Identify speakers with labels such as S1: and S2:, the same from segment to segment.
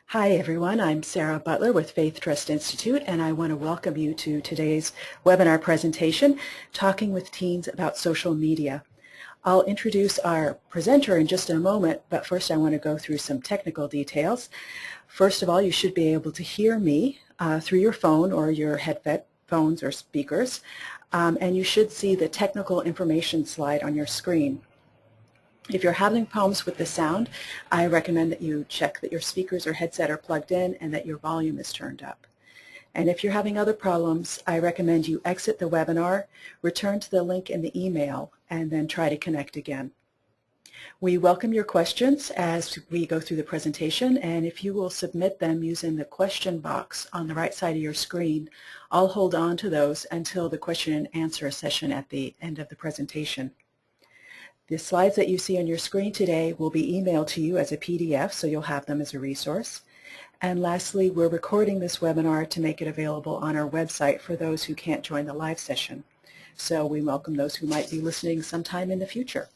S1: Hi everyone, I'm Sarah Butler with Faith Trust Institute, and I want to welcome you to today's webinar presentation, Talking with Teens About Social Media. I'll introduce our presenter in just a moment, but first I want to go through some technical details. First of all, you should be able to hear me through your phone or your headphones or speakers, and you should see the technical information slide on your screen. If you're having problems with the sound, I recommend that you check that your speakers or headset are plugged in and that your volume is turned up. And if you're having other problems, I recommend you exit the webinar, return to the link in the email, and then try to connect again. We welcome your questions as we go through the presentation, and if you will submit them using the question box on the right side of your screen, I'll hold on to those until the question and answer session at the end of the presentation. The slides that you see on your screen today will be emailed to you as a PDF, so you'll have them as a resource. And lastly, we're recording this webinar to make it available on our website for those who can't join the live session. So we welcome those who might be listening sometime in the future.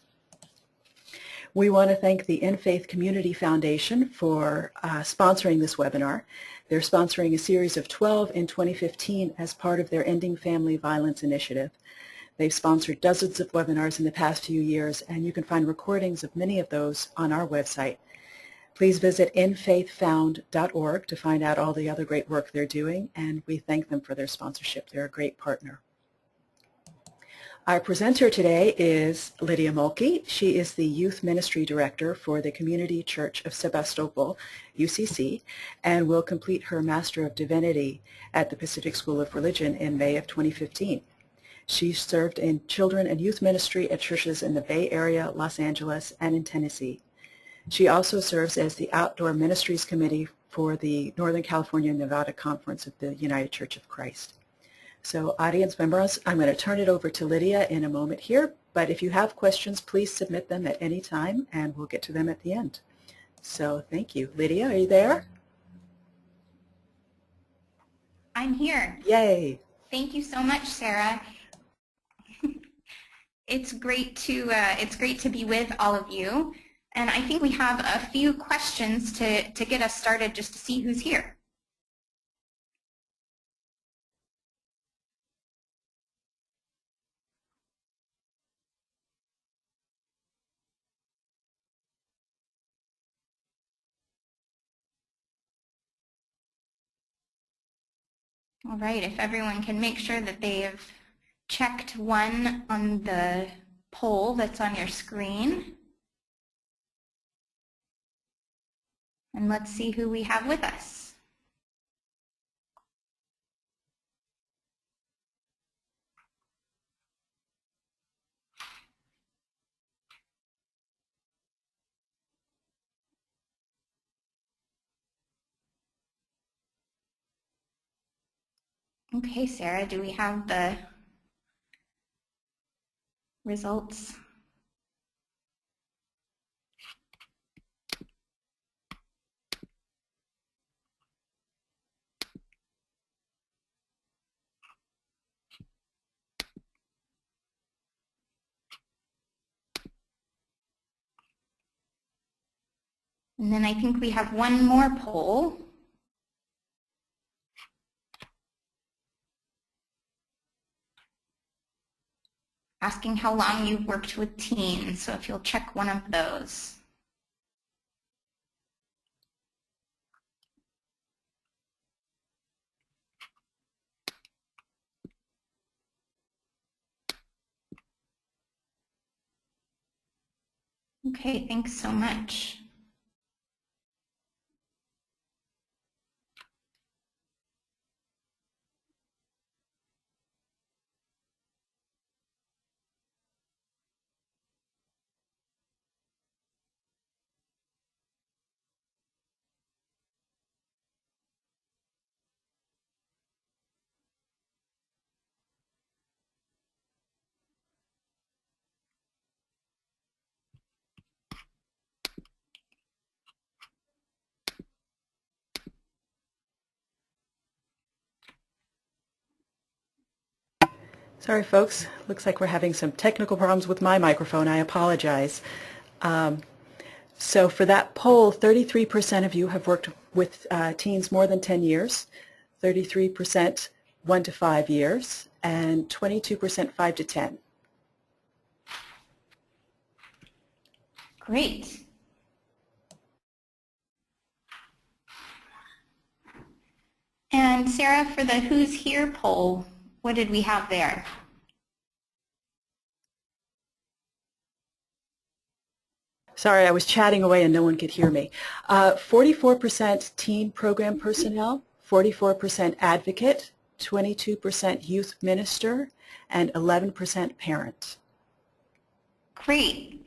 S1: We want to thank the In Faith Community Foundation for sponsoring this webinar. They're sponsoring a series of 12 in 2015 as part of their Ending Family Violence initiative. They've sponsored dozens of webinars in the past few years, and you can find recordings of many of those on our website. Please visit infaithfound.org to find out all the other great work they're doing, and we thank them for their sponsorship. They're a great partner. Our presenter today is Lydia Mulkey. She is the Youth Ministry Director for the Community Church of Sebastopol, UCC, and will complete her Master of Divinity at the Pacific School of Religion in May of 2015. She served in children and youth ministry at churches in the Bay Area, Los Angeles, and in Tennessee. She also serves as the Outdoor Ministries Committee for the Northern California Nevada Conference of the United Church of Christ. So audience members, I'm going to turn it over to Lydia in a moment here, but if you have questions, please submit them at any time, and we'll get to them at the end. So thank you. Lydia, are you there?
S2: I'm here.
S1: Yay.
S2: Thank you so much, Sarah. It's great to be with all of you, and I think we have a few questions to get us started, just to see who's here. All right, if everyone can make sure that they have checked one on the poll that's on your screen. And let's see who we have with us. Okay, Sarah, do we have the results? And then I think we have one more poll. Asking how long you've worked with teens, so if you'll check one of those. Okay, thanks so much.
S1: Sorry, folks. Looks like we're having some technical problems with my microphone. I apologize. So for that poll, 33% of you have worked with teens more than 10 years, 33% 1 to 5 years, and 22% 5 to 10.
S2: Great. And Sarah, for the Who's Here poll, what did we have there?
S1: Sorry, I was chatting away and no one could hear me. 44% teen program personnel, 44% advocate, 22% youth minister, and 11% parent.
S2: Great.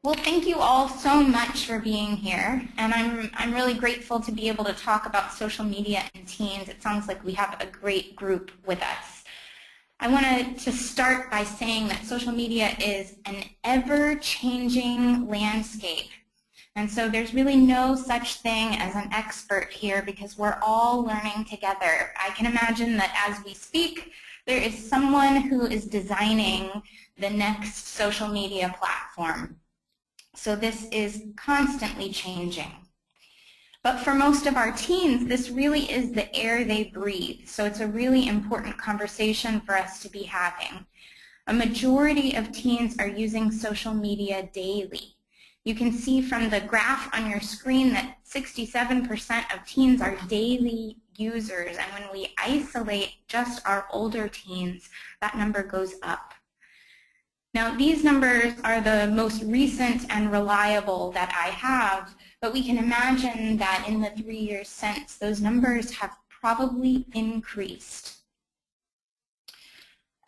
S2: Well, thank you all so much for being here, and I'm really grateful to be able to talk about social media and teens. It sounds like we have a great group with us. I wanted to start by saying that social media is an ever-changing landscape, and so there's really no such thing as an expert here because we're all learning together. I can imagine that as we speak, there is someone who is designing the next social media platform. So this is constantly changing. But for most of our teens, this really is the air they breathe. So it's a really important conversation for us to be having. A majority of teens are using social media daily. You can see from the graph on your screen that 67% of teens are daily users. And when we isolate just our older teens, that number goes up. Now, these numbers are the most recent and reliable that I have, but we can imagine that in the 3 years since, those numbers have probably increased.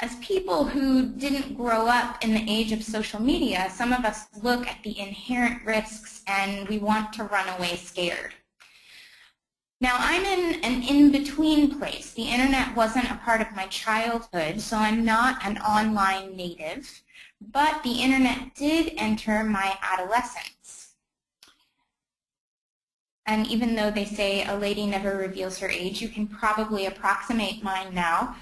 S2: As people who didn't grow up in the age of social media, some of us look at the inherent risks and we want to run away scared. Now, I'm in an in-between place. The internet wasn't a part of my childhood, so I'm not an online native. But the internet did enter my adolescence. And even though they say a lady never reveals her age, you can probably approximate mine now.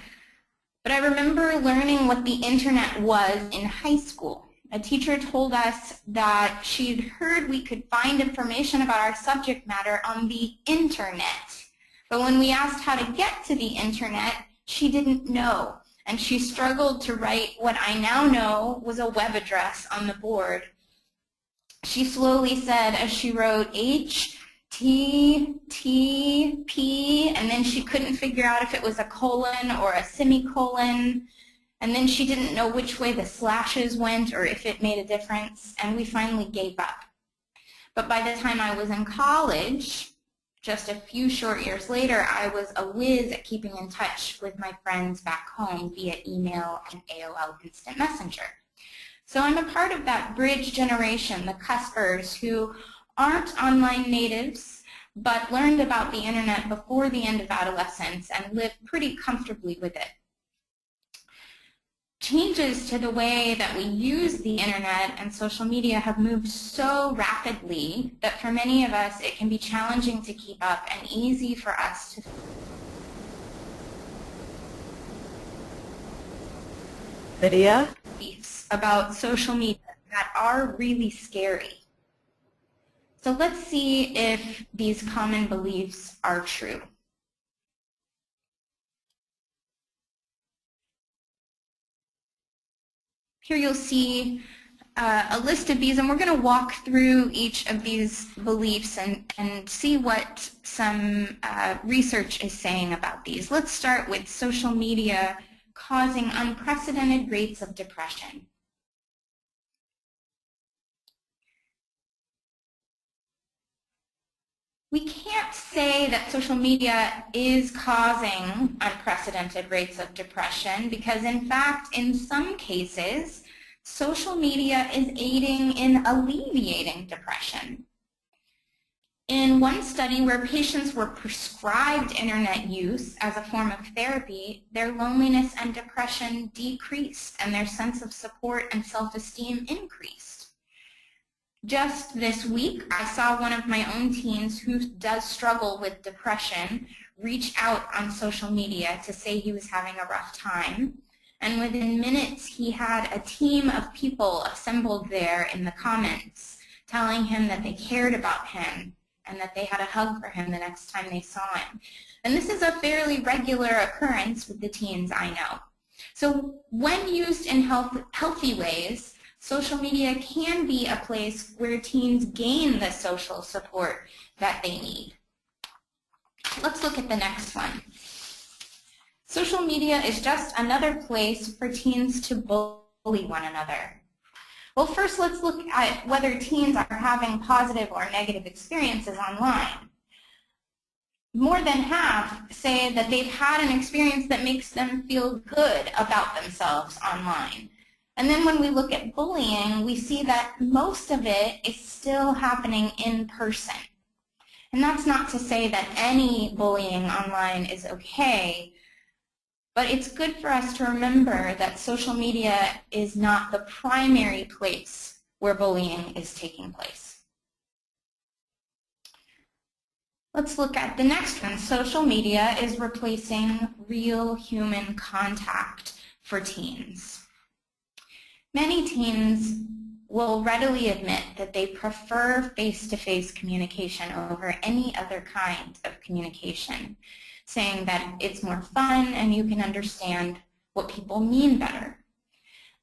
S2: But I remember learning what the internet was in high school. A teacher told us that she'd heard we could find information about our subject matter on the internet. But when we asked how to get to the internet, she didn't know. And she struggled to write what I now know was a web address on the board. She slowly said, as she wrote HTTP, and then she couldn't figure out if it was a colon or a semicolon, and then she didn't know which way the slashes went or if it made a difference, and we finally gave up. But by the time I was in college, just a few short years later, I was a whiz at keeping in touch with my friends back home via email and AOL Instant Messenger. So I'm a part of that bridge generation, the cuspers, who aren't online natives, but learned about the internet before the end of adolescence and lived pretty comfortably with it. Changes to the way that we use the internet and social media have moved so rapidly that for many of us it can be challenging to keep up and easy for us to
S1: Lydia?
S2: beliefs about social media that are really scary. So let's see if these common beliefs are true. Here you'll see a list of these, and we're going to walk through each of these beliefs and see what some research is saying about these. Let's start with social media causing unprecedented rates of depression. We can't say that social media is causing unprecedented rates of depression because, in fact, in some cases, social media is aiding in alleviating depression. In one study where patients were prescribed internet use as a form of therapy, their loneliness and depression decreased and their sense of support and self-esteem increased. Just this week, I saw one of my own teens who does struggle with depression reach out on social media to say he was having a rough time. And within minutes, he had a team of people assembled there in the comments telling him that they cared about him and that they had a hug for him the next time they saw him. And this is a fairly regular occurrence with the teens I know. So when used in healthy ways, social media can be a place where teens gain the social support that they need. Let's look at the next one. Social media is just another place for teens to bully one another. Well, first let's look at whether teens are having positive or negative experiences online. More than half say that they've had an experience that makes them feel good about themselves online. And then when we look at bullying, we see that most of it is still happening in person. And that's not to say that any bullying online is okay, but it's good for us to remember that social media is not the primary place where bullying is taking place. Let's look at the next one. Social media is replacing real human contact for teens. Many teens will readily admit that they prefer face-to-face communication over any other kind of communication, saying that it's more fun and you can understand what people mean better.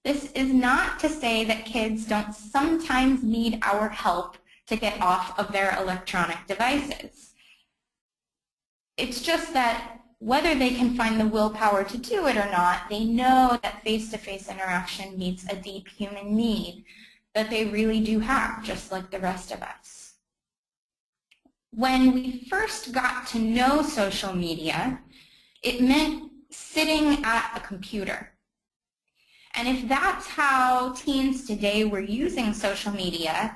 S2: This is not to say that kids don't sometimes need our help to get off of their electronic devices. It's just that whether they can find the willpower to do it or not, they know that face-to-face interaction meets a deep human need that they really do have, just like the rest of us. When we first got to know social media, it meant sitting at a computer. And if that's how teens today were using social media,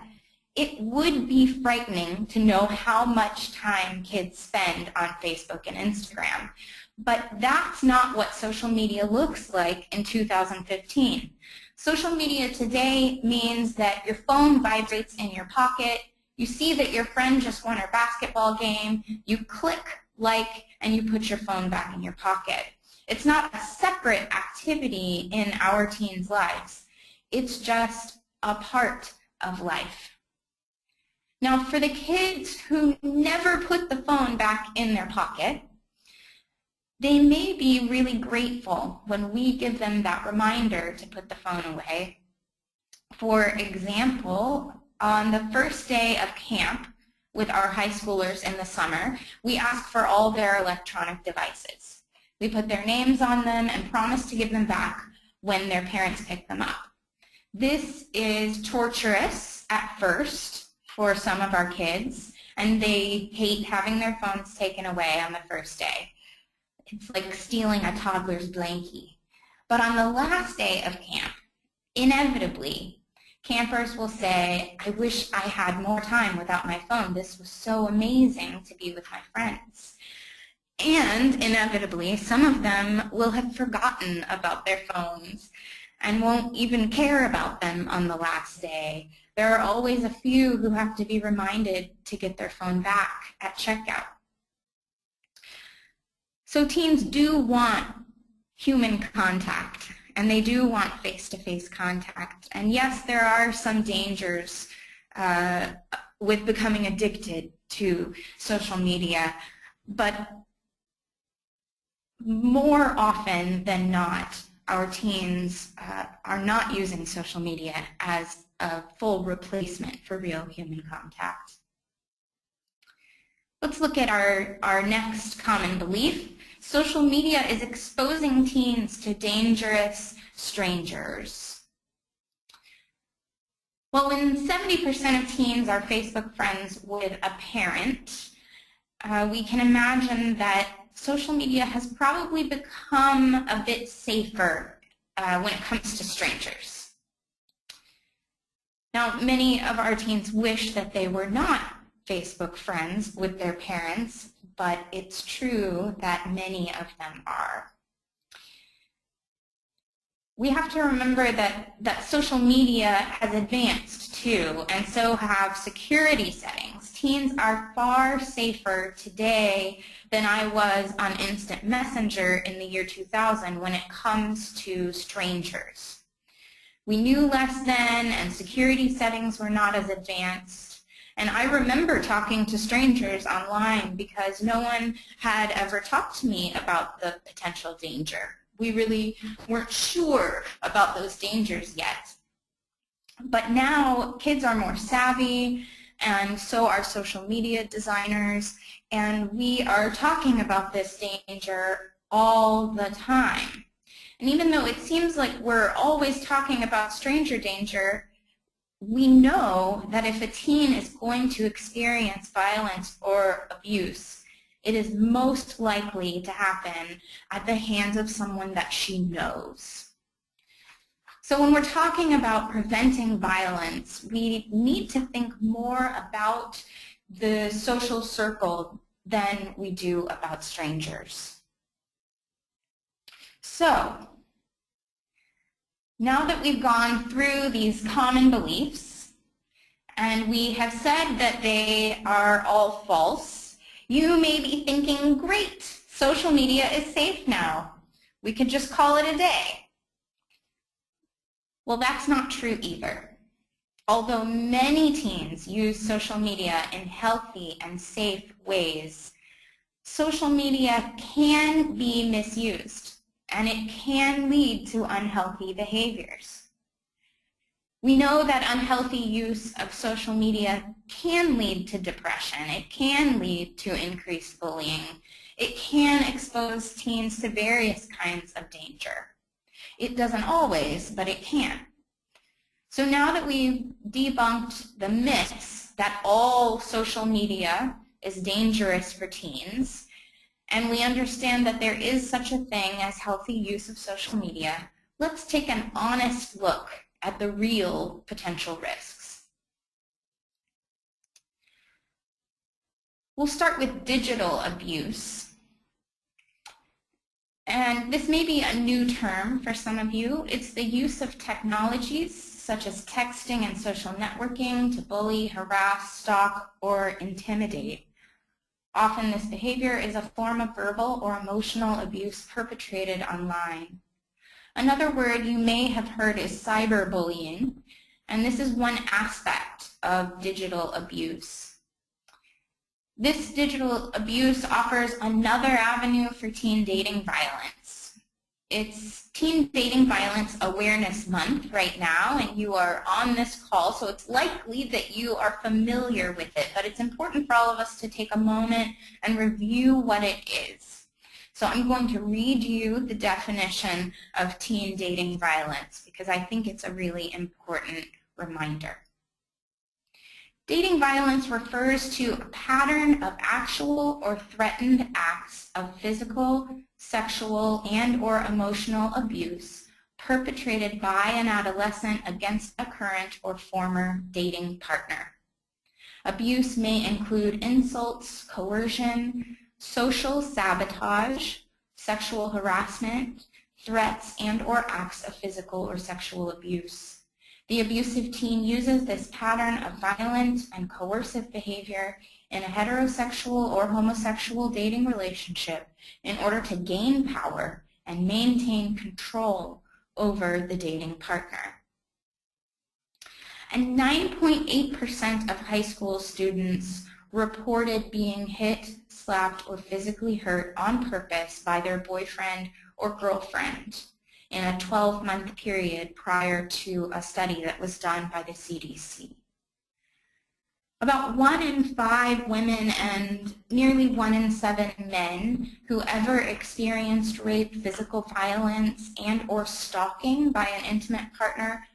S2: it would be frightening to know how much time kids spend on Facebook and Instagram. But that's not what social media looks like in 2015. Social media today means that your phone vibrates in your pocket, you see that your friend just won a basketball game, you click like, and you put your phone back in your pocket. It's not a separate activity in our teens' lives. It's just a part of life. Now, for the kids who never put the phone back in their pocket, they may be really grateful when we give them that reminder to put the phone away. For example, on the first day of camp with our high schoolers in the summer, we ask for all their electronic devices. We put their names on them and promise to give them back when their parents pick them up. This is torturous at first for some of our kids, and they hate having their phones taken away on the first day. It's like stealing a toddler's blankie. But on the last day of camp, inevitably, campers will say, I wish I had more time without my phone. This was so amazing to be with my friends. And inevitably, some of them will have forgotten about their phones and won't even care about them on the last day. There are always a few who have to be reminded to get their phone back at checkout. So teens do want human contact, and they do want face-to-face contact. And yes, there are some dangers with becoming addicted to social media, but more often than not, our teens are not using social media as a full replacement for real human contact. Let's look at our next common belief. Social media is exposing teens to dangerous strangers. Well, when 70% of teens are Facebook friends with a parent, we can imagine that social media has probably become a bit safer when it comes to strangers. Now, many of our teens wish that they were not Facebook friends with their parents, but it's true that many of them are. We have to remember that social media has advanced too, and so have security settings. Teens are far safer today than I was on Instant Messenger in the year 2000 when it comes to strangers. We knew less then, and security settings were not as advanced. And I remember talking to strangers online because no one had ever talked to me about the potential danger. We really weren't sure about those dangers yet. But now kids are more savvy, and so are social media designers, and we are talking about this danger all the time. And even though it seems like we're always talking about stranger danger, we know that if a teen is going to experience violence or abuse, it is most likely to happen at the hands of someone that she knows. So when we're talking about preventing violence, we need to think more about the social circle than we do about strangers. So, now that we've gone through these common beliefs, and we have said that they are all false, you may be thinking, great, social media is safe now. We could just call it a day. Well, that's not true either. Although many teens use social media in healthy and safe ways, social media can be misused, and it can lead to unhealthy behaviors. We know that unhealthy use of social media can lead to depression. It can lead to increased bullying. It can expose teens to various kinds of danger. It doesn't always, but it can. So now that we've debunked the myths that all social media is dangerous for teens, and we understand that there is such a thing as healthy use of social media, let's take an honest look at the real potential risks. We'll start with digital abuse. And this may be a new term for some of you. It's the use of technologies such as texting and social networking to bully, harass, stalk, or intimidate. Often this behavior is a form of verbal or emotional abuse perpetrated online. Another word you may have heard is cyberbullying, and this is one aspect of digital abuse. This digital abuse offers another avenue for teen dating violence. It's Teen Dating Violence Awareness Month right now, and you are on this call, so it's likely that you are familiar with it, but it's important for all of us to take a moment and review what it is. So I'm going to read you the definition of teen dating violence because I think it's a really important reminder. Dating violence refers to a pattern of actual or threatened acts of physical, sexual, and/or emotional abuse perpetrated by an adolescent against a current or former dating partner. Abuse may include insults, coercion, social sabotage, sexual harassment, threats, and/or acts of physical or sexual abuse. The abusive teen uses this pattern of violent and coercive behavior in a heterosexual or homosexual dating relationship in order to gain power and maintain control over the dating partner. And 9.8% of high school students reported being hit, slapped, or physically hurt on purpose by their boyfriend or girlfriend in a 12-month period prior to a study that was done by the CDC. About 1 in 5 women and nearly 1 in 7 men who ever experienced rape, physical violence, and/or stalking by an intimate partner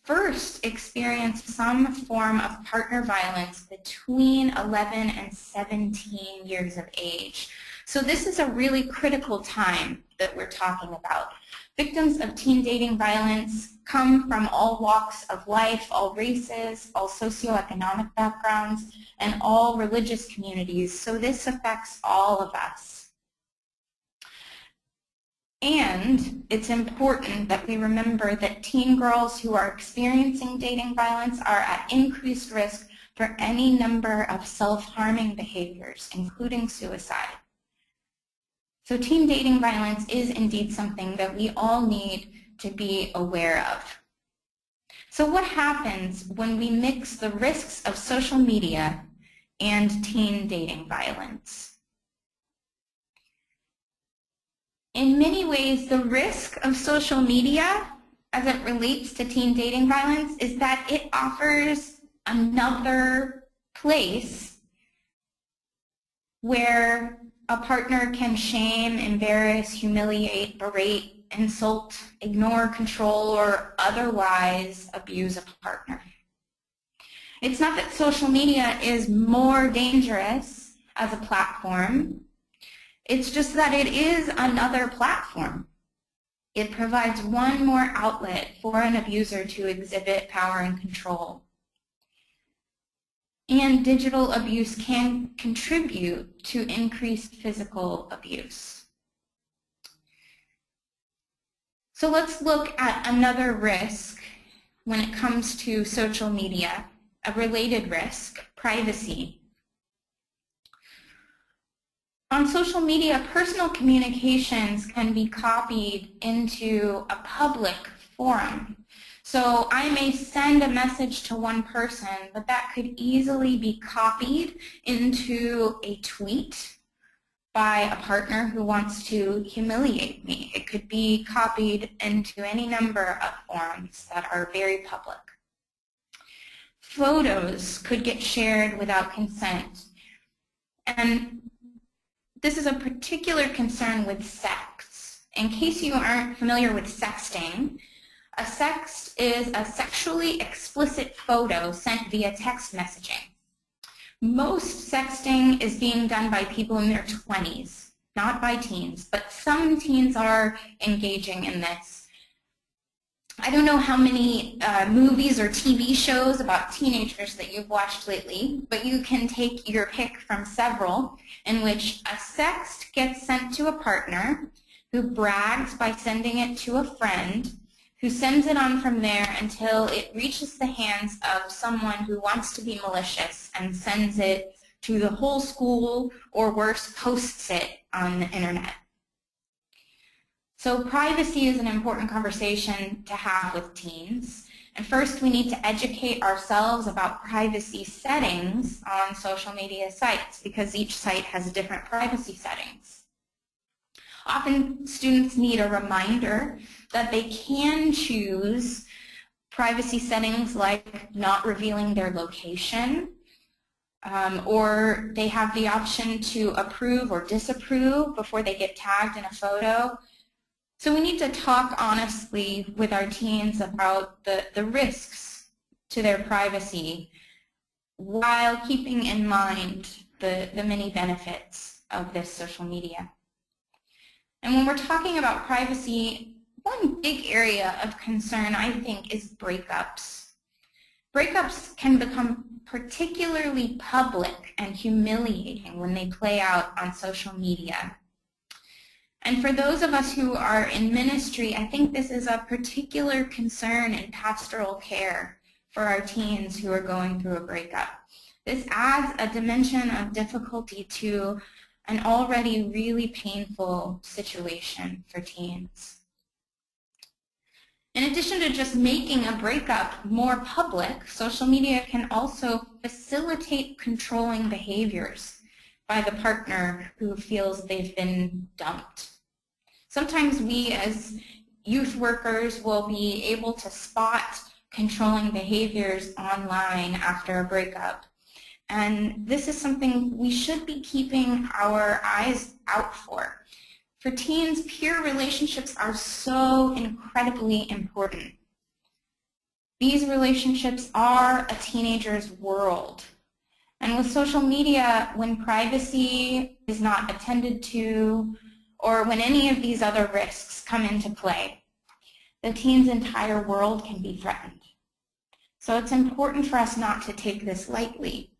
S2: first experienced some form of partner violence between 11 and 17 years of age. So this is a really critical time that we're talking about. Victims of teen dating violence come from all walks of life, all races, all socioeconomic backgrounds, and all religious communities. So this affects all of us. And it's important that we remember that teen girls who are experiencing dating violence are at increased risk for any number of self-harming behaviors, including suicide. So teen dating violence is indeed something that we all need to be aware of. So what happens when we mix the risks of social media and teen dating violence? In many ways, the risk of social media as it relates to teen dating violence is that it offers another place where a partner can shame, embarrass, humiliate, berate, insult, ignore, control, or otherwise abuse a partner. It's not that social media is more dangerous as a platform. It's just that it is another platform. It provides one more outlet for an abuser to exhibit power and control. And digital abuse can contribute to increased physical abuse. So let's look at another risk when it comes to social media, a related risk, privacy. On social media, personal communications can be copied into a public forum. So I may send a message to one person, but that could easily be copied into a tweet by a partner who wants to humiliate me. It could be copied into any number of forums that are very public. Photos could get shared without consent. And this is a particular concern with sex. In case you aren't familiar with sexting, a sext is a sexually explicit photo sent via text messaging. Most sexting is being done by people in their 20s, not by teens, but some teens are engaging in this. I don't know how many movies or TV shows about teenagers that you've watched lately, but you can take your pick from several in which a sext gets sent to a partner who brags by sending it to a friend who sends it on from there until it reaches the hands of someone who wants to be malicious and sends it to the whole school, or worse, posts it on the internet. So privacy is an important conversation to have with teens. And first, we need to educate ourselves about privacy settings on social media sites, because each site has different privacy settings. Often, students need a reminder that they can choose privacy settings like not revealing their location, or they have the option to approve or disapprove before they get tagged in a photo. So we need to talk honestly with our teens about the risks to their privacy while keeping in mind the many benefits of this social media. And when we're talking about privacy, one big area of concern, I think, is breakups. Breakups can become particularly public and humiliating when they play out on social media. And for those of us who are in ministry, I think this is a particular concern in pastoral care for our teens who are going through a breakup. This adds a dimension of difficulty to an already really painful situation for teens. In addition to just making a breakup more public, social media can also facilitate controlling behaviors by the partner who feels they've been dumped. Sometimes we as youth workers will be able to spot controlling behaviors online after a breakup. And this is something we should be keeping our eyes out for. For teens, peer relationships are so incredibly important. These relationships are a teenager's world. And with social media, when privacy is not attended to, or when any of these other risks come into play, the teen's entire world can be threatened. So it's important for us not to take this lightly.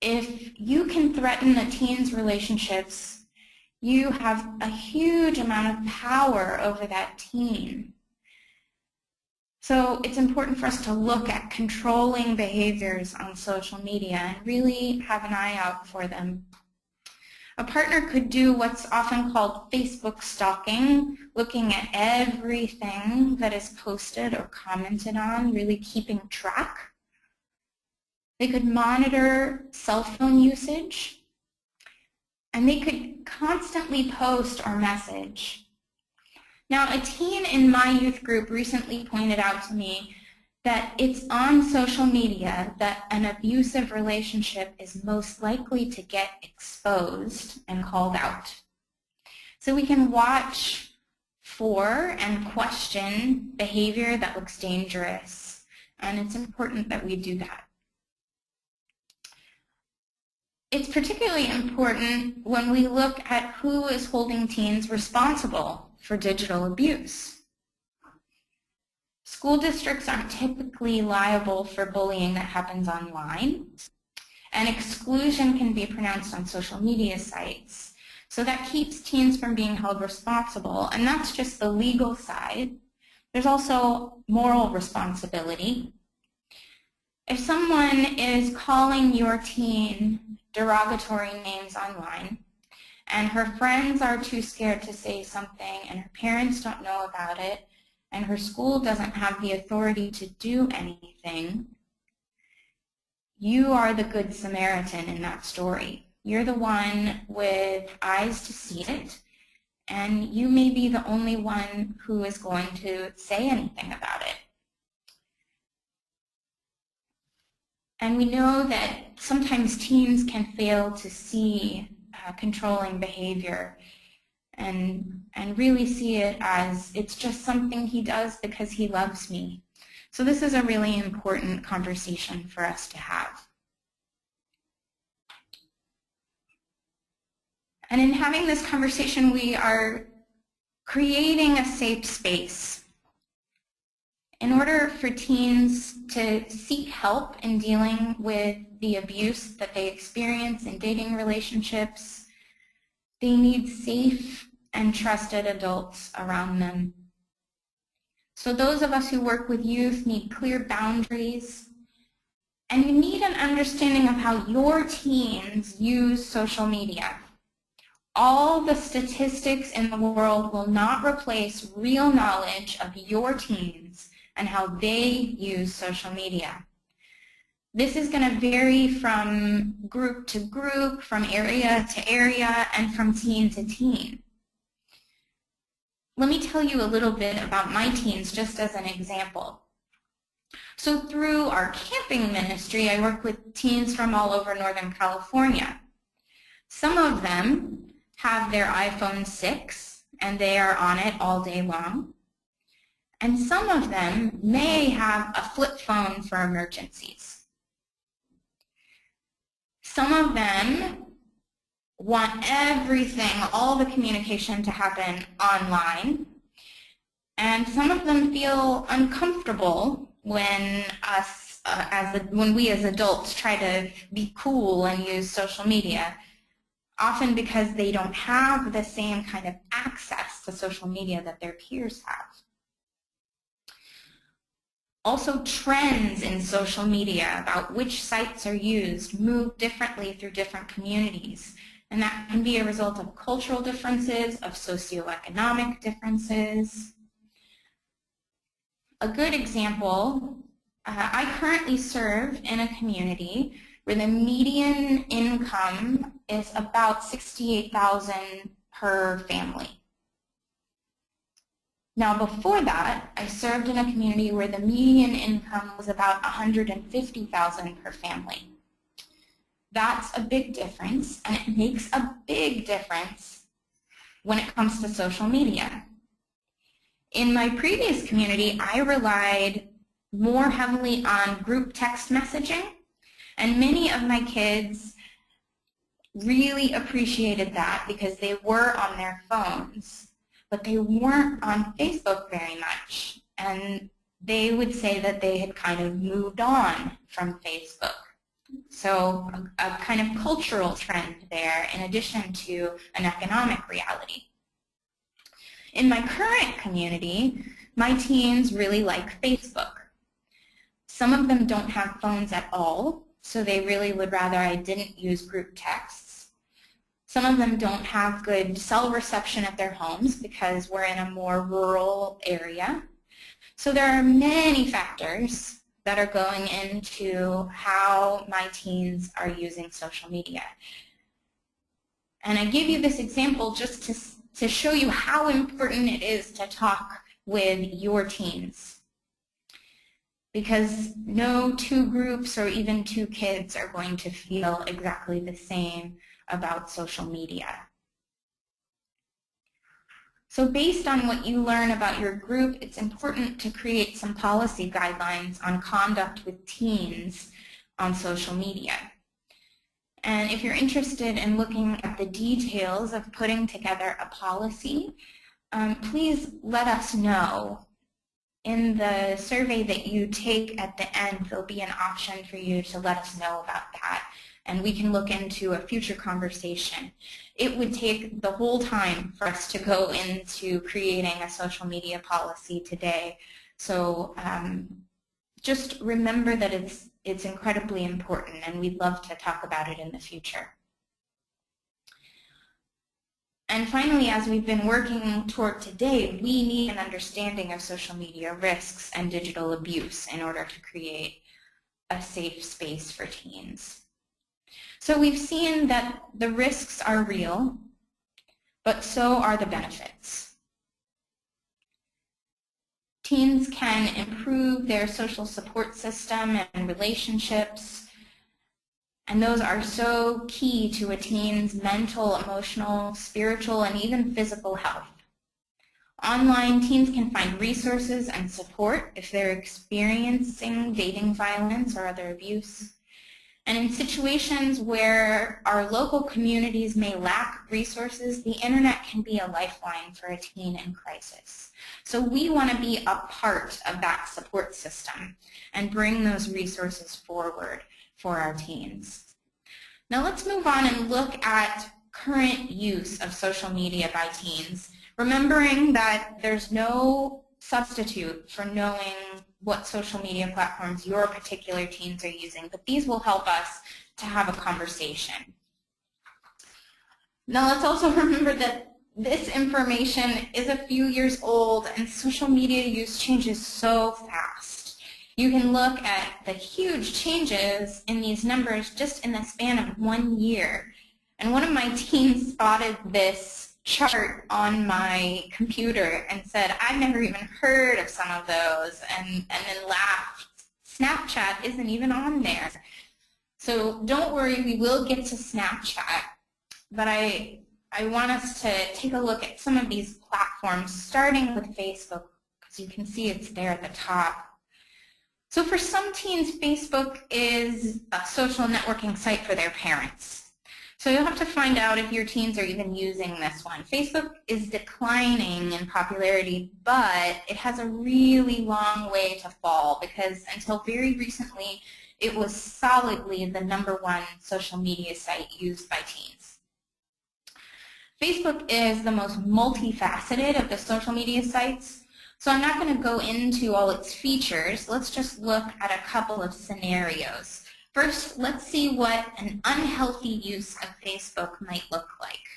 S2: If you can threaten a teen's relationships, you have a huge amount of power over that teen. So it's important for us to look at controlling behaviors on social media and really have an eye out for them. A partner could do what's often called Facebook stalking, looking at everything that is posted or commented on, really keeping track. They could monitor cell phone usage, and they could constantly post or message. Now, a teen in my youth group recently pointed out to me that it's on social media that an abusive relationship is most likely to get exposed and called out. So we can watch for and question behavior that looks dangerous, and it's important that we do that. It's particularly important when we look at who is holding teens responsible for digital abuse. School districts aren't typically liable for bullying that happens online, and exclusion can be pronounced on social media sites. So that keeps teens from being held responsible, and that's just the legal side. There's also moral responsibility. If someone is calling your teen derogatory names online, and her friends are too scared to say something, and her parents don't know about it, and her school doesn't have the authority to do anything, you are the good Samaritan in that story. You're the one with eyes to see it, and you may be the only one who is going to say anything about it. And we know that sometimes teens can fail to see controlling behavior and really see it as it's just something he does because he loves me. So this is a really important conversation for us to have. And in having this conversation, we are creating a safe space. In order for teens to seek help in dealing with the abuse that they experience in dating relationships, they need safe and trusted adults around them. So those of us who work with youth need clear boundaries, and you need an understanding of how your teens use social media. All the statistics in the world will not replace real knowledge of your teens and how they use social media. This is going to vary from group to group, from area to area, and from teen to teen. Let me tell you a little bit about my teens just as an example. So through our camping ministry, I work with teens from all over Northern California. Some of them have their iPhone 6 and they are on it all day long. And some of them may have a flip phone for emergencies. Some of them want everything, all the communication to happen online. And some of them feel uncomfortable when when we as adults try to be cool and use social media, often because they don't have the same kind of access to social media that their peers have. Also, trends in social media about which sites are used move differently through different communities. And that can be a result of cultural differences, of socioeconomic differences. A good example, I currently serve in a community where the median income is about $68,000 per family. Now before that, I served in a community where the median income was about $150,000 per family. That's a big difference, and it makes a big difference when it comes to social media. In my previous community, I relied more heavily on group text messaging, and many of my kids really appreciated that because they were on their phones, but they weren't on Facebook very much, and they would say that they had kind of moved on from Facebook. So a kind of cultural trend there in addition to an economic reality. In my current community, my teens really like Facebook. Some of them don't have phones at all, so they really would rather I didn't use group texts. Some of them don't have good cell reception at their homes because we're in a more rural area. So there are many factors that are going into how my teens are using social media. And I give you this example just to show you how important it is to talk with your teens. Because no two groups or even two kids are going to feel exactly the same about social media. So based on what you learn about your group, it's important to create some policy guidelines on conduct with teens on social media. And if you're interested in looking at the details of putting together a policy, please let us know. In the survey that you take at the end, there'll be an option for you to let us know about that, and we can look into a future conversation. It would take the whole time for us to go into creating a social media policy today. So just remember that it's incredibly important, and we'd love to talk about it in the future. And finally, as we've been working toward today, we need an understanding of social media risks and digital abuse in order to create a safe space for teens. So we've seen that the risks are real, but so are the benefits. Teens can improve their social support system and relationships, and those are so key to a teen's mental, emotional, spiritual, and even physical health. Online, teens can find resources and support if they're experiencing dating violence or other abuse. And in situations where our local communities may lack resources, the internet can be a lifeline for a teen in crisis. So we want to be a part of that support system and bring those resources forward for our teens. Now let's move on and look at current use of social media by teens, remembering that there's no substitute for knowing what social media platforms your particular teens are using, but these will help us to have a conversation. Now let's also remember that this information is a few years old and social media use changes so fast. You can look at the huge changes in these numbers just in the span of 1 year. And one of my teens spotted this chart on my computer and said, I've never even heard of some of those, and then laughed. Snapchat isn't even on there. So don't worry, we will get to Snapchat, but I want us to take a look at some of these platforms, starting with Facebook, because you can see it's there at the top. So for some teens, Facebook is a social networking site for their parents. So you'll have to find out if your teens are even using this one. Facebook is declining in popularity, but it has a really long way to fall because until very recently, it was solidly the #1 social media site used by teens. Facebook is the most multifaceted of the social media sites. So I'm not going to go into all its features. Let's just look at a couple of scenarios. First, let's see what an unhealthy use of Facebook might look like.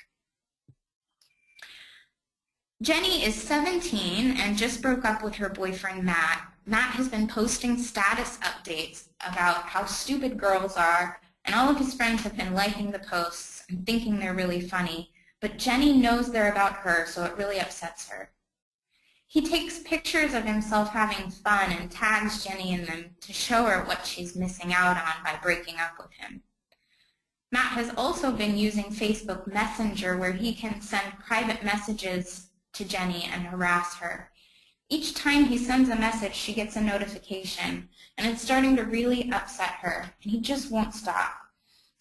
S2: Jenny is 17 and just broke up with her boyfriend, Matt. Matt has been posting status updates about how stupid girls are, and all of his friends have been liking the posts and thinking they're really funny, but Jenny knows they're about her, so it really upsets her. He takes pictures of himself having fun and tags Jenny in them to show her what she's missing out on by breaking up with him. Matt has also been using Facebook Messenger, where he can send private messages to Jenny and harass her. Each time he sends a message, she gets a notification, and it's starting to really upset her, and he just won't stop.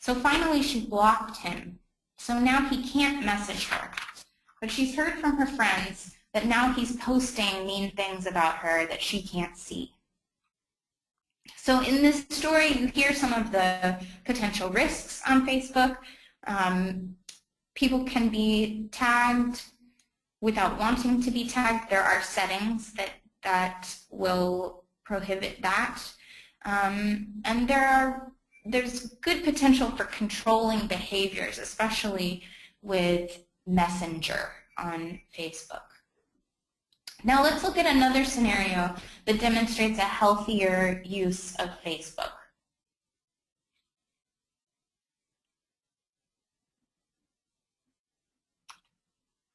S2: So finally she blocked him, so now he can't message her. But she's heard from her friends that now he's posting mean things about her that she can't see. So in this story, you hear some of the potential risks on Facebook. People can be tagged without wanting to be tagged. There are settings that will prohibit that. And there's good potential for controlling behaviors, especially with Messenger on Facebook. Now let's look at another scenario that demonstrates a healthier use of Facebook.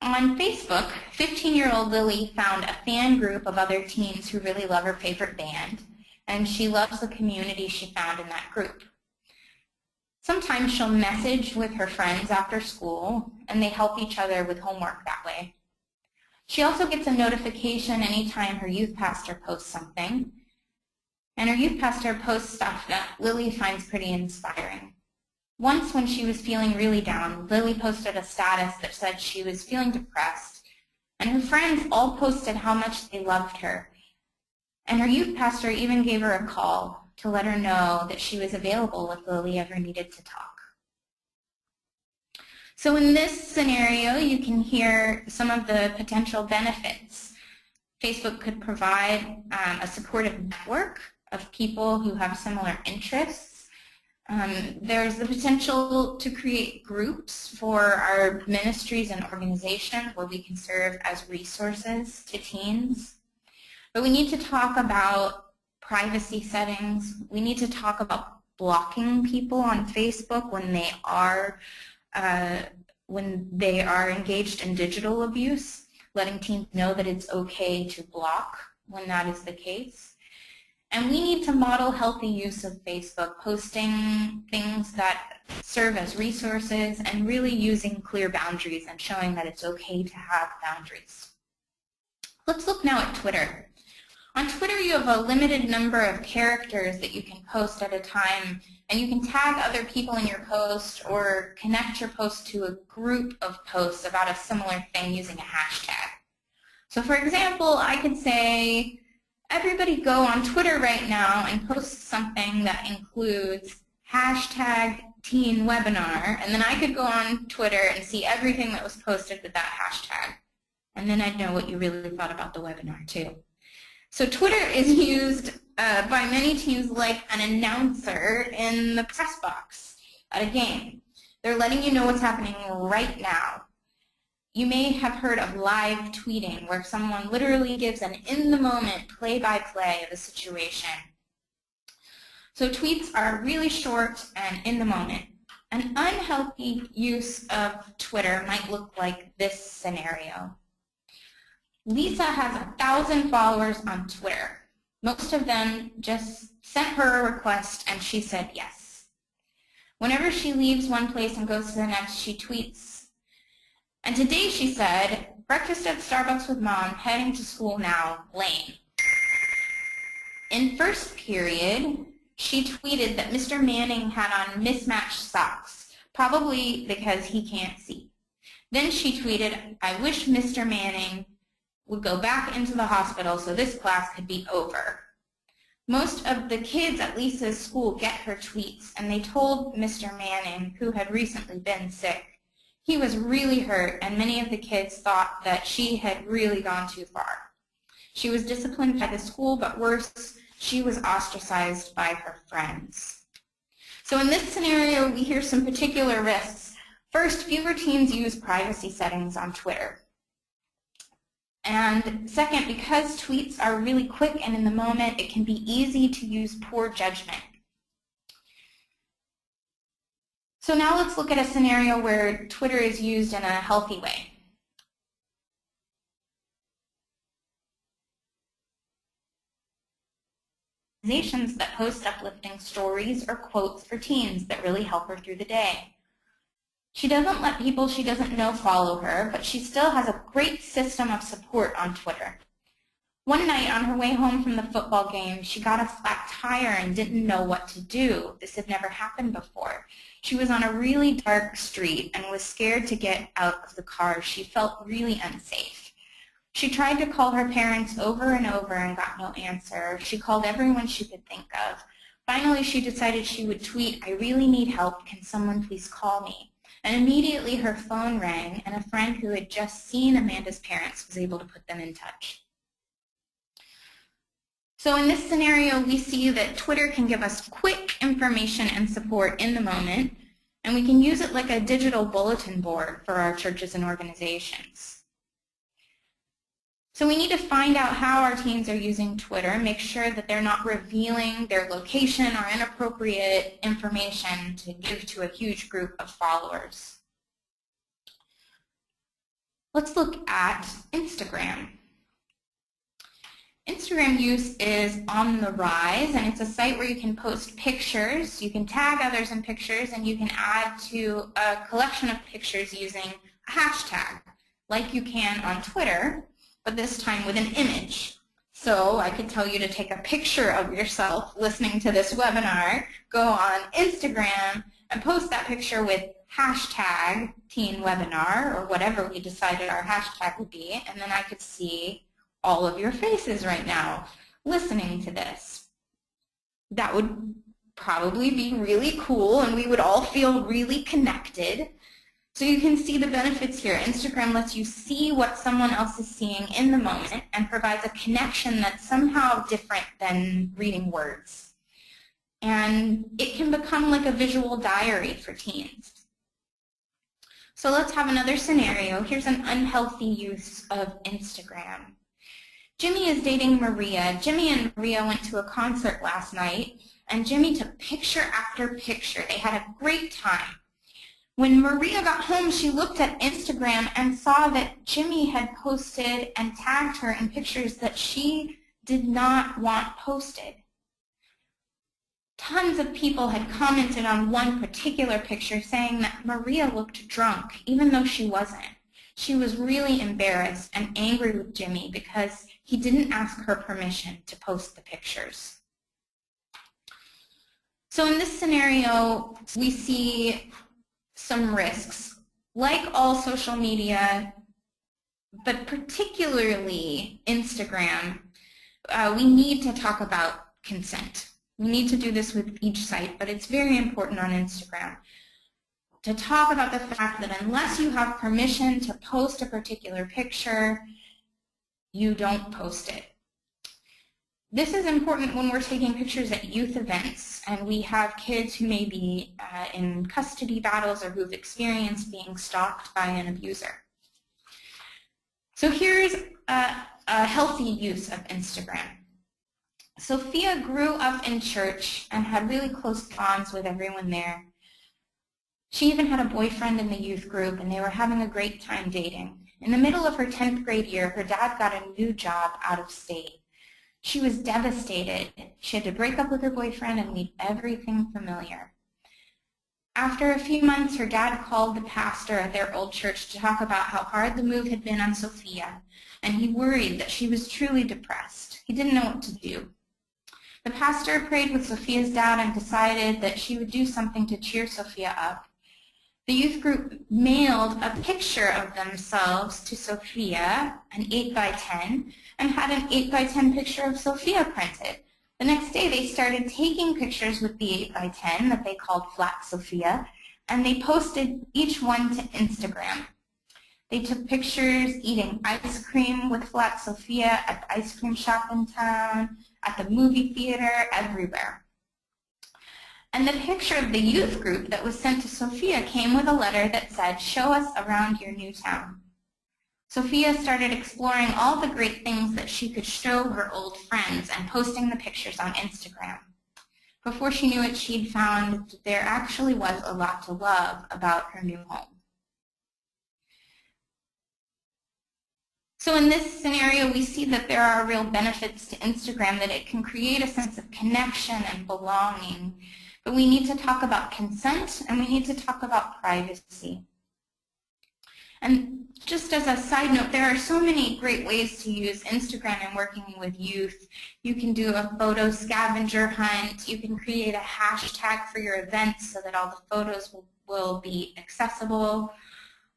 S2: On Facebook, 15-year-old Lily found a fan group of other teens who really love her favorite band, and she loves the community she found in that group. Sometimes she'll message with her friends after school, and they help each other with homework that way. She also gets a notification anytime her youth pastor posts something, and her youth pastor posts stuff that Lily finds pretty inspiring. Once when she was feeling really down, Lily posted a status that said she was feeling depressed, and her friends all posted how much they loved her. And her youth pastor even gave her a call to let her know that she was available if Lily ever needed to talk. So in this scenario, you can hear some of the potential benefits. Facebook could provide a supportive network of people who have similar interests. There's the potential to create groups for our ministries and organizations where we can serve as resources to teens. But we need to talk about privacy settings. We need to talk about blocking people on Facebook when they are engaged in digital abuse, letting teens know that it's okay to block when that is the case. And we need to model healthy use of Facebook, posting things that serve as resources and really using clear boundaries and showing that it's okay to have boundaries. Let's look now at Twitter. On Twitter, you have a limited number of characters that you can post at a time, and you can tag other people in your post or connect your post to a group of posts about a similar thing using a hashtag. So for example, I could say, everybody go on Twitter right now and post something that includes hashtag teen webinar, and then I could go on Twitter and see everything that was posted with that hashtag. And then I'd know what you really thought about the webinar too. So Twitter is used by many teens like an announcer in the press box at a game. They're letting you know what's happening right now. You may have heard of live tweeting, where someone literally gives an in-the-moment play-by-play of a situation. So tweets are really short and in the moment. An unhealthy use of Twitter might look like this scenario. Lisa has 1,000 followers on Twitter. Most of them just sent her a request and she said yes. Whenever she leaves one place and goes to the next, she tweets. And today she said, breakfast at Starbucks with mom, heading to school now, Lane. In first period, she tweeted that Mr. Manning had on mismatched socks, probably because he can't see. Then she tweeted, I wish Mr. Manning would go back into the hospital so this class could be over. Most of the kids at Lisa's school get her tweets, and they told Mr. Manning, who had recently been sick, he was really hurt, and many of the kids thought that she had really gone too far. She was disciplined by the school, but worse, she was ostracized by her friends. So in this scenario, we hear some particular risks. First, fewer teens use privacy settings on Twitter. And second, because tweets are really quick and in the moment, it can be easy to use poor judgment. So now let's look at a scenario where Twitter is used in a healthy way. Organizations that post uplifting stories or quotes for teens that really help her through the day. She doesn't let people she doesn't know follow her, but she still has a great system of support on Twitter. One night on her way home from the football game, she got a flat tire and didn't know what to do. This had never happened before. She was on a really dark street and was scared to get out of the car. She felt really unsafe. She tried to call her parents over and over and got no answer. She called everyone she could think of. Finally, she decided she would tweet, I really need help. Can someone please call me? And immediately her phone rang, and a friend who had just seen Amanda's parents was able to put them in touch. So in this scenario, we see that Twitter can give us quick information and support in the moment, And we can use it like a digital bulletin board for our churches and organizations. So we need to find out how our teens are using Twitter and make sure that they're not revealing their location or inappropriate information to give to a huge group of followers. Let's look at Instagram. Instagram use is on the rise, and it's a site where you can post pictures, you can tag others in pictures, and you can add to a collection of pictures using a hashtag, like you can on Twitter, but this time with an image. So I could tell you to take a picture of yourself listening to this webinar, go on Instagram, and post that picture with hashtag teen webinar, or whatever we decided our hashtag would be, and then I could see all of your faces right now listening to this. That would probably be really cool, and we would all feel really connected. So you can see the benefits here. Instagram lets you see what someone else is seeing in the moment and provides a connection that's somehow different than reading words. And it can become like a visual diary for teens. So let's have another scenario. Here's an unhealthy use of Instagram. Jimmy is dating Maria. Jimmy and Maria went to a concert last night, and Jimmy took picture after picture. They had a great time. When Maria got home, she looked at Instagram and saw that Jimmy had posted and tagged her in pictures that she did not want posted. Tons of people had commented on one particular picture saying that Maria looked drunk, even though she wasn't. She was really embarrassed and angry with Jimmy because he didn't ask her permission to post the pictures. So in this scenario, we see some risks. Like all social media, but particularly Instagram, we need to talk about consent. We need to do this with each site, but it's very important on Instagram to talk about the fact that unless you have permission to post a particular picture, you don't post it. This is important when we're taking pictures at youth events and we have kids who may be in custody battles or who've experienced being stalked by an abuser. So here's a healthy use of Instagram. Sophia grew up in church and had really close bonds with everyone there. She even had a boyfriend in the youth group, and they were having a great time dating. In the middle of her 10th grade year, her dad got a new job out of state. She was devastated. She had to break up with her boyfriend and leave everything familiar. After a few months, her dad called the pastor at their old church to talk about how hard the move had been on Sophia, and he worried that she was truly depressed. He didn't know what to do. The pastor prayed with Sophia's dad and decided that she would do something to cheer Sophia up. The youth group mailed a picture of themselves to Sophia, an 8x10, and had an 8x10 picture of Sophia printed. The next day they started taking pictures with the 8x10 that they called Flat Sophia, and they posted each one to Instagram. They took pictures eating ice cream with Flat Sophia at the ice cream shop in town, at the movie theater, everywhere. And the picture of the youth group that was sent to Sophia came with a letter that said, "Show us around your new town." Sophia started exploring all the great things that she could show her old friends and posting the pictures on Instagram. Before she knew it, she'd found that there actually was a lot to love about her new home. So in this scenario, we see that there are real benefits to Instagram, that it can create a sense of connection and belonging. But we need to talk about consent, and we need to talk about privacy. And just as a side note, there are so many great ways to use Instagram in working with youth. You can do a photo scavenger hunt. You can create a hashtag for your events so that all the photos will be accessible.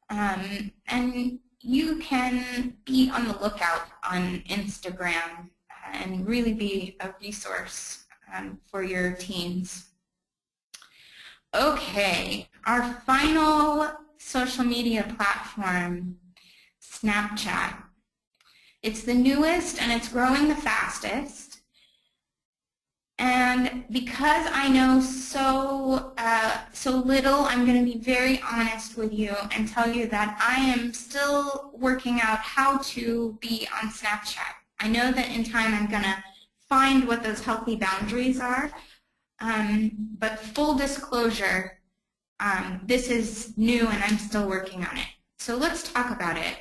S2: And you can be on the lookout on Instagram and really be a resource for your teens. Okay, our final social media platform, Snapchat. It's the newest and it's growing the fastest. And because I know so little, I'm going to be very honest with you and tell you that I am still working out how to be on Snapchat. I know that in time I'm going to find what those healthy boundaries are, but full disclosure, this is new and I'm still working on it. So let's talk about it.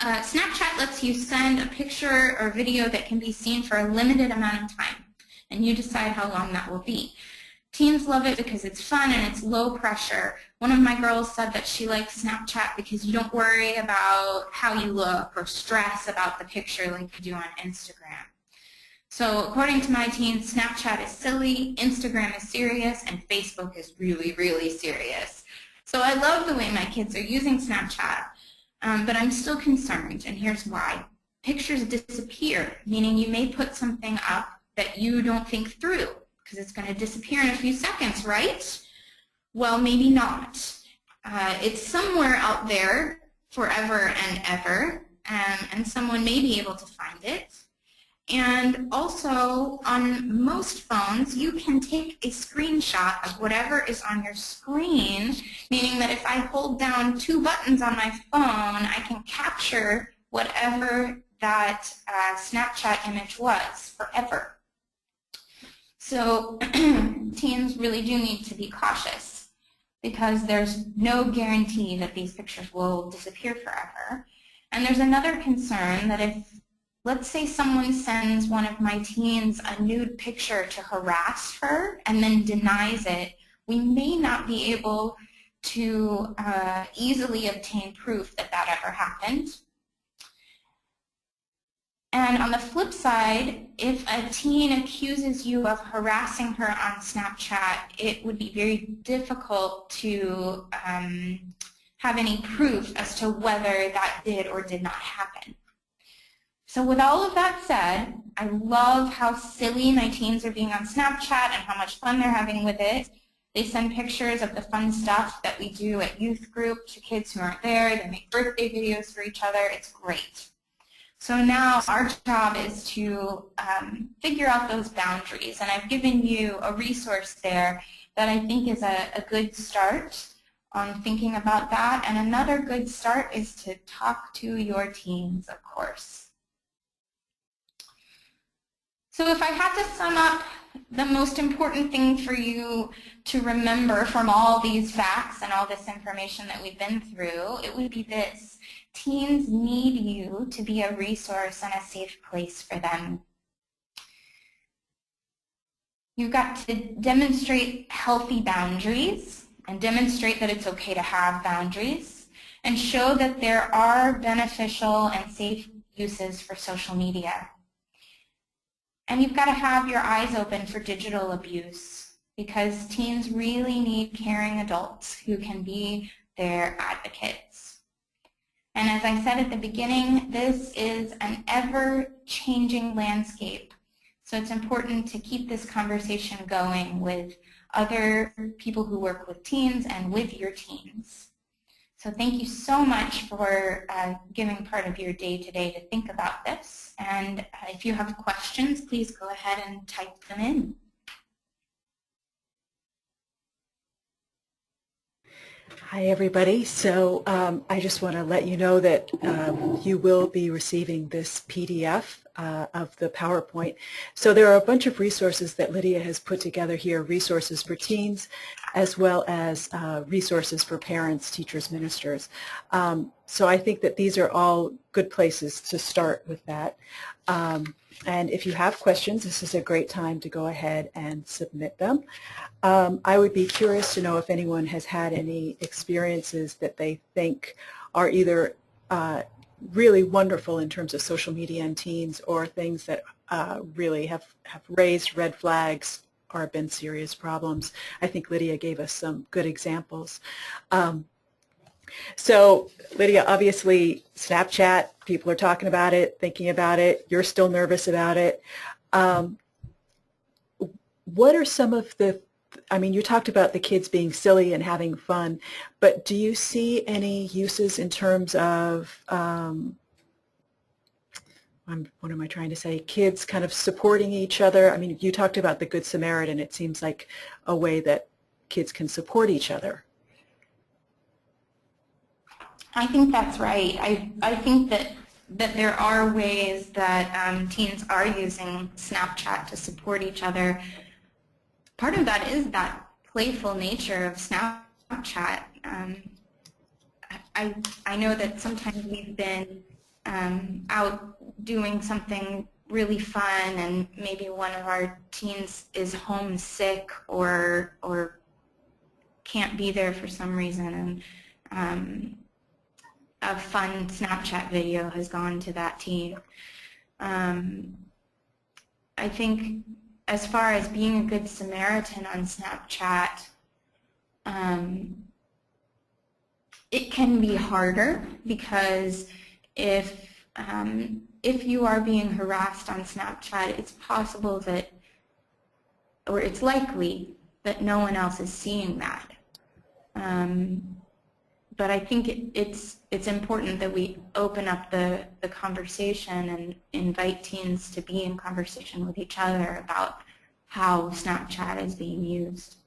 S2: Snapchat lets you send a picture or video that can be seen for a limited amount of time, and you decide how long that will be. Teens love it because it's fun and it's low pressure. One of my girls said that she likes Snapchat because you don't worry about how you look or stress about the picture like you do on Instagram. So according to my teens, Snapchat is silly, Instagram is serious, and Facebook is really, really serious. So I love the way my kids are using Snapchat, but I'm still concerned, and here's why. Pictures disappear, meaning you may put something up that you don't think through, because it's going to disappear in a few seconds, right? Well, maybe not. It's somewhere out there forever and ever, and someone may be able to find it. And also, on most phones, you can take a screenshot of whatever is on your screen, meaning that if I hold down 2 buttons on my phone, I can capture whatever that Snapchat image was forever. So teens really do need to be cautious because there's no guarantee that these pictures will disappear forever. And there's another concern that if, let's say someone sends one of my teens a nude picture to harass her and then denies it, we may not be able to easily obtain proof that that ever happened. And on the flip side, if a teen accuses you of harassing her on Snapchat, it would be very difficult to have any proof as to whether that did or did not happen. So with all of that said, I love how silly my teens are being on Snapchat and how much fun they're having with it. They send pictures of the fun stuff that we do at youth group to kids who aren't there. They make birthday videos for each other. It's great. So now our job is to figure out those boundaries, and I've given you a resource there that I think is a good start on thinking about that. And another good start is to talk to your teens, of course. So if I had to sum up the most important thing for you to remember from all these facts and all this information that we've been through, it would be this. Teens need you to be a resource and a safe place for them. You've got to demonstrate healthy boundaries and demonstrate that it's okay to have boundaries and show that there are beneficial and safe uses for social media. And you've got to have your eyes open for digital abuse because teens really need caring adults who can be their advocates. And as I said at the beginning, this is an ever-changing landscape. So it's important to keep this conversation going with other people who work with teens and with your teens. So thank you so much for giving part of your day today to think about this. And if you have questions, please go ahead and type them in.
S1: Hi, everybody. So I just want to let you know that you will be receiving this PDF of the PowerPoint. So there are a bunch of resources that Lydia has put together here, resources for teens, as well as resources for parents, teachers, ministers. So I think that these are all good places to start with that. And if you have questions, this is a great time to go ahead and submit them. I would be curious to know if anyone has had any experiences that they think are either really wonderful in terms of social media and teens or things that really have raised red flags or have been serious problems. I think Lydia gave us some good examples. So Lydia, obviously Snapchat, people are talking about it, thinking about it, you're still nervous about it. What are some of the, I mean, you talked about the kids being silly and having fun, but do you see any uses in terms of what am I trying to say? Kids kind of supporting each other. I mean, you talked about the Good Samaritan. It seems like a way that kids can support each other.
S2: I think that's right. I think that there are ways that teens are using Snapchat to support each other. Part of that is that playful nature of Snapchat. I know that sometimes we've been out doing something really fun, and maybe one of our teens is homesick or can't be there for some reason, and a fun Snapchat video has gone to that teen. I think as far as being a good Samaritan on Snapchat, it can be harder because if you are being harassed on Snapchat, it's possible that, or it's likely that no one else is seeing that. But I think it's important that we open up the conversation and invite teens to be in conversation with each other about how Snapchat is being used.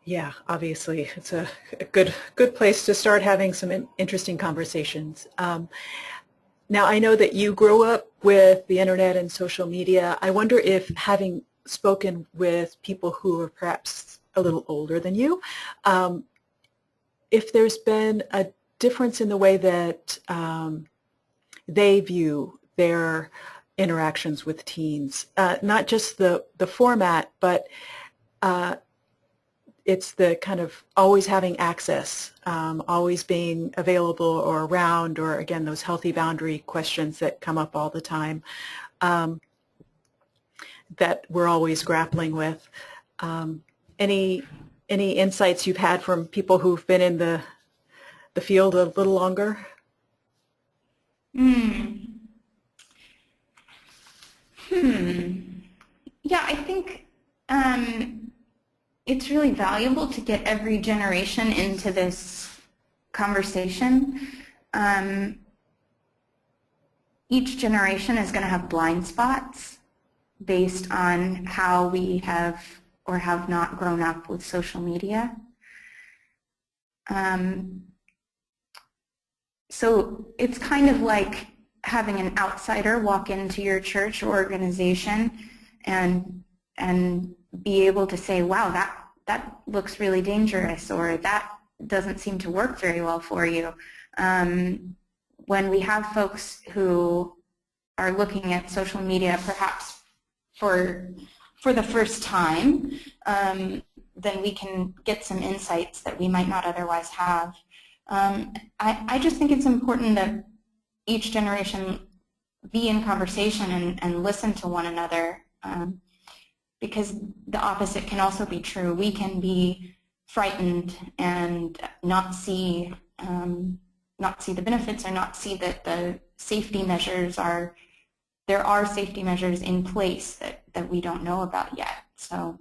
S1: Yeah, obviously, it's a good place to start having some interesting conversations. Now, I know that you grew up with the internet and social media. I wonder if, having spoken with people who are perhaps a little older than you, if there's been a difference in the way that they view their interactions with teens, not just the format, but it's the kind of always having access, always being available or around, or again, those healthy boundary questions that come up all the time that we're always grappling with. Any insights you've had from people who've been in the field a little longer?
S2: Yeah, I think it's really valuable to get every generation into this conversation. Each generation is going to have blind spots based on how we have or have not grown up with social media. So it's kind of like having an outsider walk into your church or organization and be able to say, wow, that looks really dangerous, or that doesn't seem to work very well for you. When we have folks who are looking at social media perhaps for the first time, then we can get some insights that we might not otherwise have. I just think it's important that each generation be in conversation and listen to one another, because the opposite can also be true. We can be frightened and not see the benefits, or not see that the safety measures there are safety measures in place that we don't know about yet. So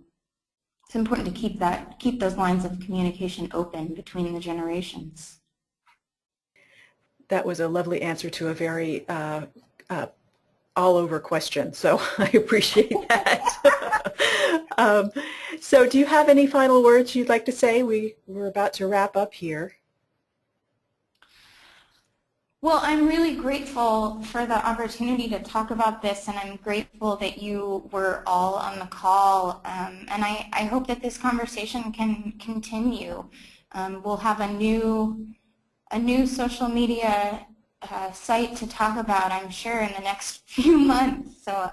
S2: it's important to keep those lines of communication open between the generations.
S1: That was a lovely answer to a very all-over question, so I appreciate that. So do you have any final words you'd like to say? We're about to wrap up here.
S2: Well, I'm really grateful for the opportunity to talk about this, and I'm grateful that you were all on the call, and I hope that this conversation can continue. We'll have a new social media site to talk about, I'm sure, in the next few months. So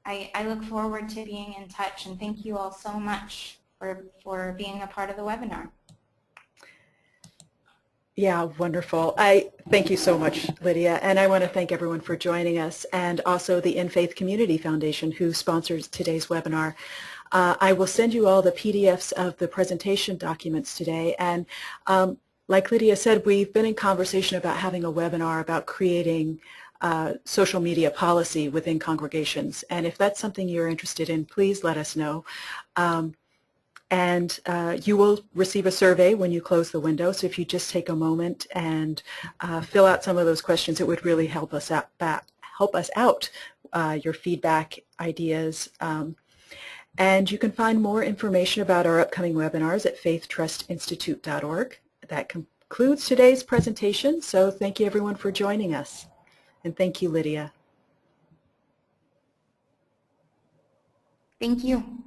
S2: I look forward to being in touch, and thank you all so much for being a part of the webinar.
S1: Yeah, wonderful. I thank you so much, Lydia, and I want to thank everyone for joining us, and also the In Faith Community Foundation, who sponsors today's webinar. I will send you all the PDFs of the presentation documents today, and like Lydia said, we've been in conversation about having a webinar about creating social media policy within congregations, and if that's something you're interested in, please let us know. And you will receive a survey when you close the window, so if you just take a moment and fill out some of those questions, it would really help us out, your feedback, ideas. And you can find more information about our upcoming webinars at faithtrustinstitute.org. That concludes today's presentation, so thank you everyone for joining us. And thank you, Lydia.
S2: Thank you.